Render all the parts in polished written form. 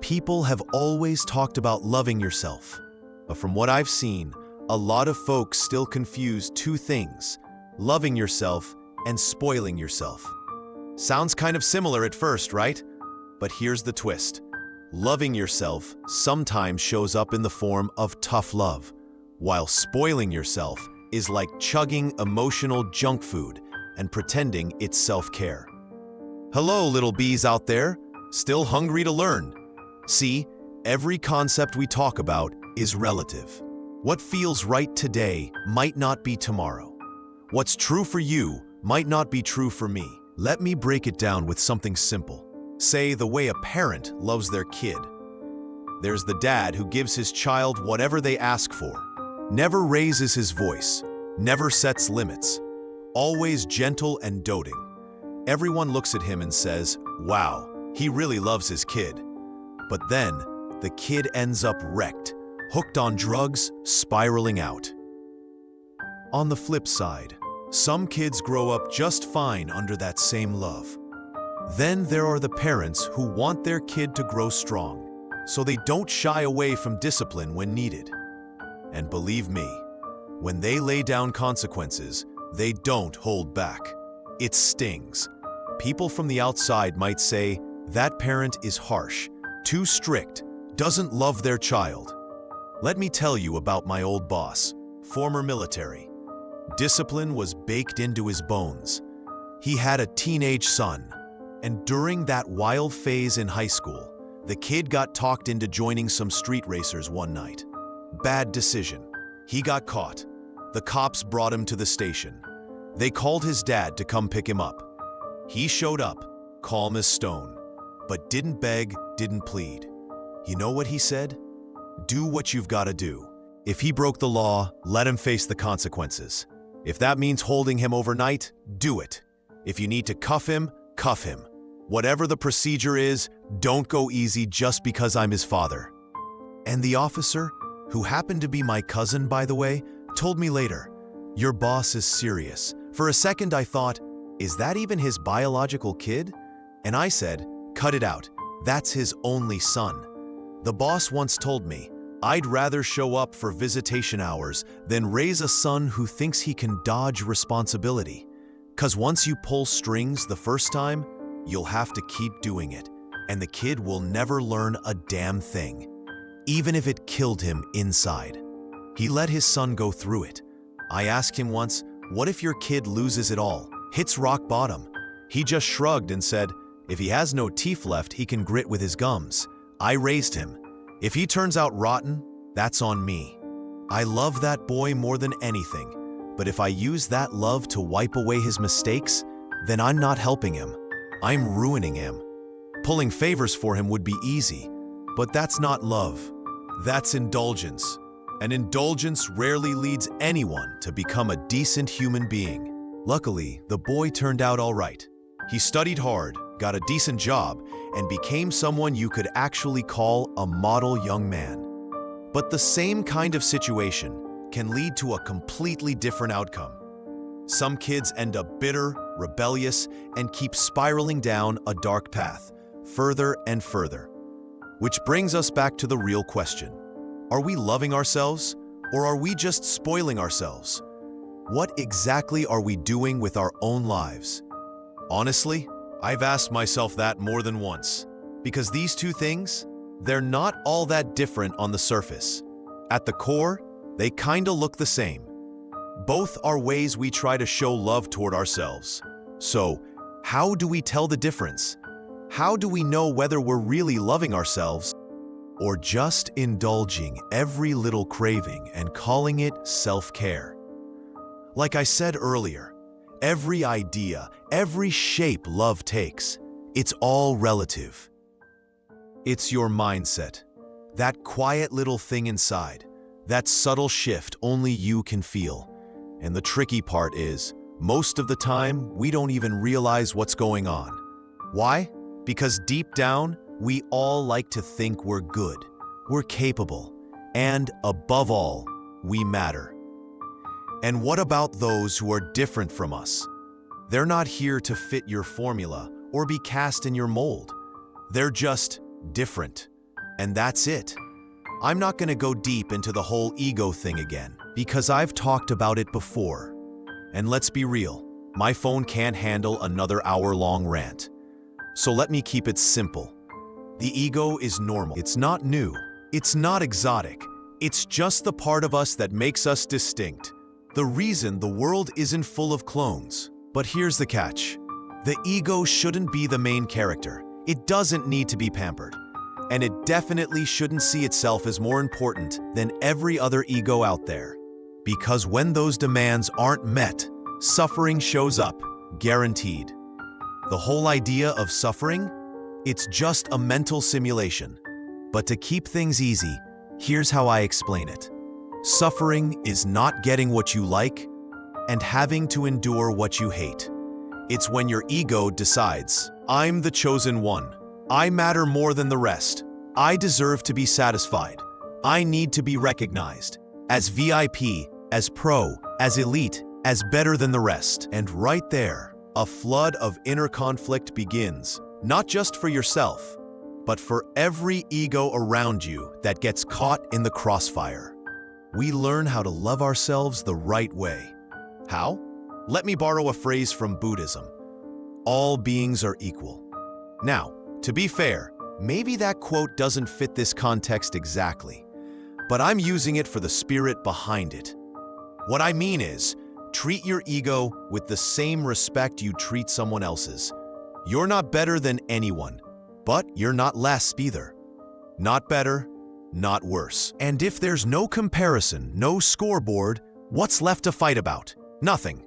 People have always talked about loving yourself, but from what I've seen, a lot of folks still confuse two things: loving yourself and spoiling yourself. Sounds kind of similar at first, right? But here's the twist. Loving yourself sometimes shows up in the form of tough love, while spoiling yourself is like chugging emotional junk food and pretending it's self-care. Hello, little bees out there, still hungry to learn? See, every concept we talk about is relative. What feels right today might not be tomorrow. What's true for you might not be true for me. Let me break it down with something simple. Say the way a parent loves their kid. There's the dad who gives his child whatever they ask for, never raises his voice, never sets limits, always gentle and doting. Everyone looks at him and says, "Wow, he really loves his kid." But then, the kid ends up wrecked, hooked on drugs, spiraling out. On the flip side, some kids grow up just fine under that same love. Then there are the parents who want their kid to grow strong, so they don't shy away from discipline when needed. And believe me, when they lay down consequences, they don't hold back. It stings. People from the outside might say, that parent is harsh, too strict, doesn't love their child. Let me tell you about my old boss, former military. Discipline was baked into his bones. He had a teenage son, and during that wild phase in high school, the kid got talked into joining some street racers one night. Bad decision. He got caught. The cops brought him to the station. They called his dad to come pick him up. He showed up, calm as stone, but didn't beg, didn't plead. You know what he said? Do what you've got to do. If he broke the law, let him face the consequences. If that means holding him overnight, do it. If you need to cuff him, cuff him. Whatever the procedure is, don't go easy just because I'm his father. And the officer, who happened to be my cousin, by the way, told me later, your boss is serious. For a second I thought, is that even his biological kid? And I said, cut it out. That's his only son. The boss once told me, I'd rather show up for visitation hours than raise a son who thinks he can dodge responsibility. 'Cause once you pull strings the first time, you'll have to keep doing it, and the kid will never learn a damn thing, even if it killed him inside. He let his son go through it. I asked him once, what if your kid loses it all, hits rock bottom? He just shrugged and said, if he has no teeth left, he can grit with his gums. I raised him. If he turns out rotten, that's on me. I love that boy more than anything, but if I use that love to wipe away his mistakes, then I'm not helping him. I'm ruining him. Pulling favors for him would be easy, but that's not love. That's indulgence. And indulgence rarely leads anyone to become a decent human being. Luckily, the boy turned out all right. He studied hard, got a decent job, and became someone you could actually call a model young man. But the same kind of situation can lead to a completely different outcome. Some kids end up bitter, rebellious, and keep spiraling down a dark path, further and further. Which brings us back to the real question. Are we loving ourselves, or are we just spoiling ourselves? What exactly are we doing with our own lives? Honestly, I've asked myself that more than once, because these two things, they're not all that different on the surface. At the core, they kinda look the same. Both are ways we try to show love toward ourselves. So, how do we tell the difference? How do we know whether we're really loving ourselves or just indulging every little craving and calling it self-care? Like I said earlier, every idea, every shape love takes, it's all relative. It's your mindset, that quiet little thing inside, that subtle shift only you can feel. And the tricky part is, most of the time, we don't even realize what's going on. Why? Because deep down, we all like to think we're good, we're capable, and above all, we matter. And what about those who are different from us? They're not here to fit your formula or be cast in your mold. They're just different. And that's it. I'm not going to go deep into the whole ego thing again, because I've talked about it before. And let's be real, my phone can't handle another hour-long rant. So let me keep it simple. The ego is normal. It's not new. It's not exotic. It's just the part of us that makes us distinct. The reason the world isn't full of clones. But here's the catch. The ego shouldn't be the main character. It doesn't need to be pampered. And it definitely shouldn't see itself as more important than every other ego out there. Because when those demands aren't met, suffering shows up, guaranteed. The whole idea of suffering? It's just a mental simulation. But to keep things easy, here's how I explain it. Suffering is not getting what you like and having to endure what you hate. It's when your ego decides, I'm the chosen one. I matter more than the rest. I deserve to be satisfied. I need to be recognized as VIP, as pro, as elite, as better than the rest. And right there, a flood of inner conflict begins, not just for yourself, but for every ego around you that gets caught in the crossfire. We learn how to love ourselves the right way. How? Let me borrow a phrase from Buddhism. All beings are equal. Now, to be fair, maybe that quote doesn't fit this context exactly, but I'm using it for the spirit behind it. What I mean is, treat your ego with the same respect you treat someone else's. You're not better than anyone, but you're not less either. Not better, not worse. And if there's no comparison, no scoreboard, what's left to fight about? Nothing.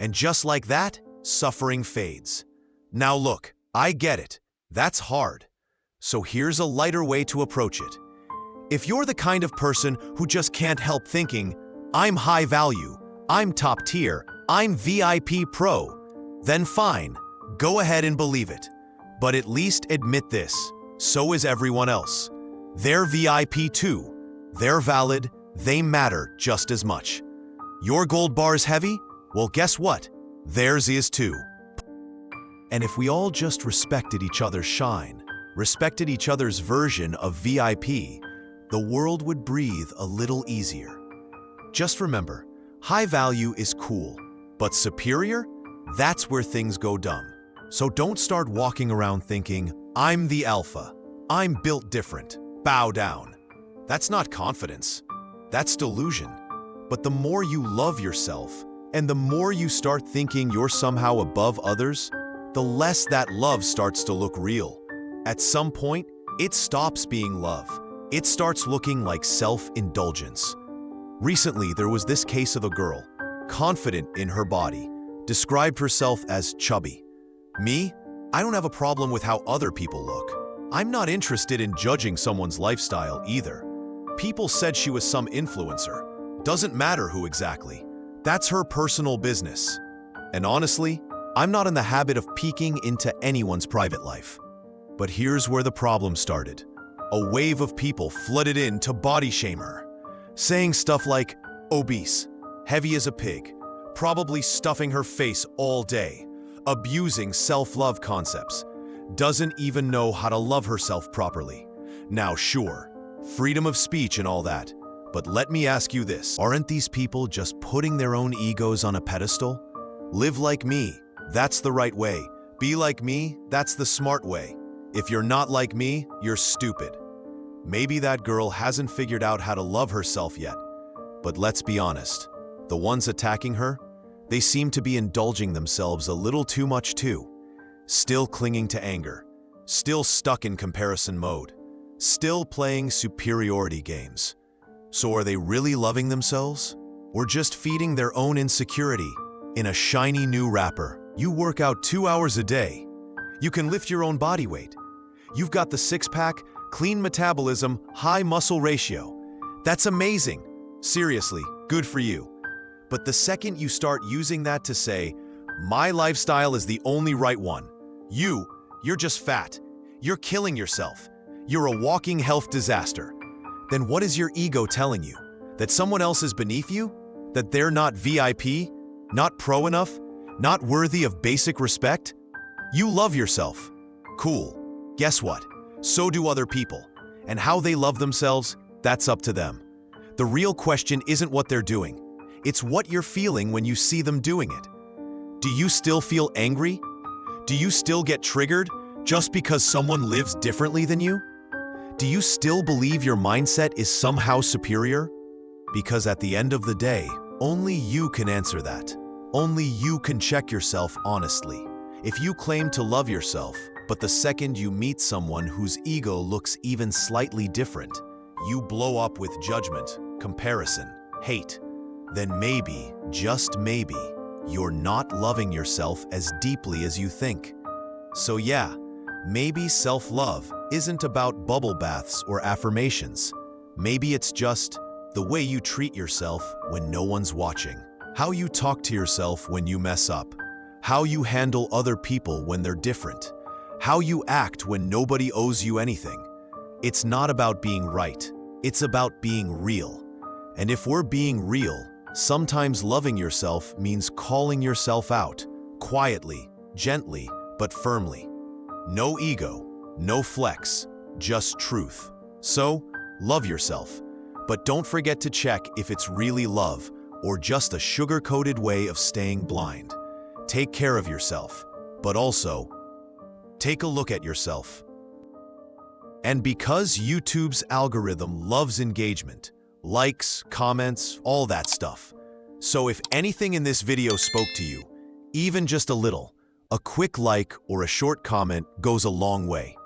And just like that, suffering fades. Now look, I get it. That's hard. So here's a lighter way to approach it. If you're the kind of person who just can't help thinking, I'm high value, I'm top tier, I'm VIP pro, then fine, go ahead and believe it. But at least admit this, so is everyone else. They're VIP too. They're valid, they matter just as much. Your gold bar's heavy? Well, guess what? Theirs is too. And if we all just respected each other's shine, respected each other's version of VIP, the world would breathe a little easier. Just remember, high value is cool, but superior? That's where things go dumb. So don't start walking around thinking, I'm the alpha, I'm built different, bow down. That's not confidence, that's delusion. But the more you love yourself, and the more you start thinking you're somehow above others, the less that love starts to look real. At some point, it stops being love. It starts looking like self-indulgence. Recently, there was this case of a girl, confident in her body, described herself as chubby. Me? I don't have a problem with how other people look. I'm not interested in judging someone's lifestyle either. People said she was some influencer. Doesn't matter who exactly. That's her personal business. And honestly, I'm not in the habit of peeking into anyone's private life. But here's where the problem started. A wave of people flooded in to body shame her, saying stuff like, obese, heavy as a pig, probably stuffing her face all day, abusing self-love concepts, doesn't even know how to love herself properly. Now sure, freedom of speech and all that, but let me ask you this. Aren't these people just putting their own egos on a pedestal? Live like me, that's the right way. Be like me, that's the smart way. If you're not like me, you're stupid. Maybe that girl hasn't figured out how to love herself yet. But let's be honest, the ones attacking her, they seem to be indulging themselves a little too much too. Still clinging to anger, still stuck in comparison mode, still playing superiority games. So are they really loving themselves? Or just feeding their own insecurity in a shiny new wrapper? You work out 2 hours a day. You can lift your own body weight. You've got the six-pack, clean metabolism, high muscle ratio. That's amazing. Seriously, good for you. But the second you start using that to say, my lifestyle is the only right one, you're just fat. You're killing yourself. You're a walking health disaster. Then what is your ego telling you? That someone else is beneath you? That they're not VIP? Not pro enough? Not worthy of basic respect? You love yourself. Cool. Guess what? So do other people. And how they love themselves, that's up to them. The real question isn't what they're doing. It's what you're feeling when you see them doing it. Do you still feel angry? Do you still get triggered just because someone lives differently than you? Do you still believe your mindset is somehow superior? Because at the end of the day, only you can answer that. Only you can check yourself honestly. If you claim to love yourself, but the second you meet someone whose ego looks even slightly different, you blow up with judgment, comparison, hate, then maybe, just maybe, you're not loving yourself as deeply as you think. So yeah, maybe self-love isn't about bubble baths or affirmations. Maybe it's just the way you treat yourself when no one's watching, how you talk to yourself when you mess up, how you handle other people when they're different, how you act when nobody owes you anything. It's not about being right, it's about being real. And if we're being real, sometimes loving yourself means calling yourself out, quietly, gently, but firmly. No ego, no flex, just truth. So, love yourself. But don't forget to check if it's really love or just a sugar-coated way of staying blind. Take care of yourself, but also, take a look at yourself. And because YouTube's algorithm loves engagement, likes, comments, all that stuff. So if anything in this video spoke to you, even just a little, a quick like or a short comment goes a long way.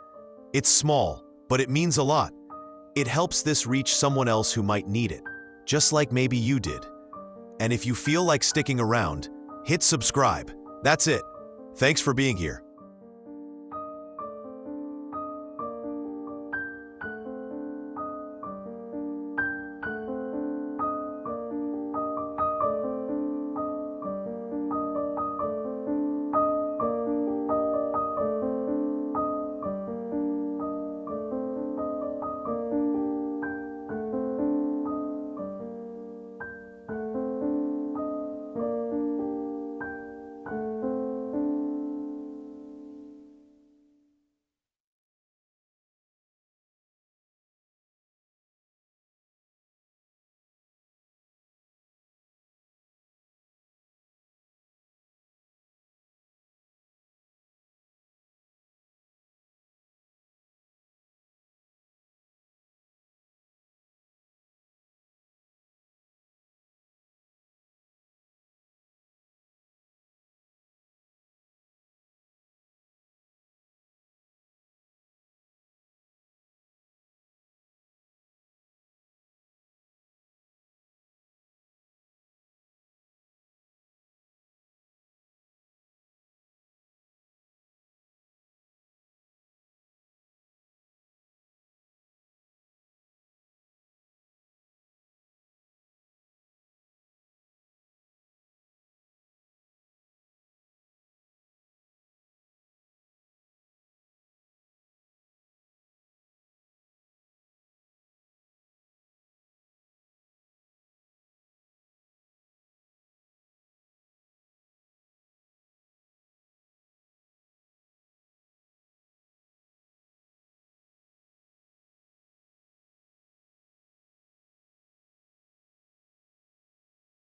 It's small, but it means a lot. It helps this reach someone else who might need it, just like maybe you did. And if you feel like sticking around, hit subscribe. That's it. Thanks for being here.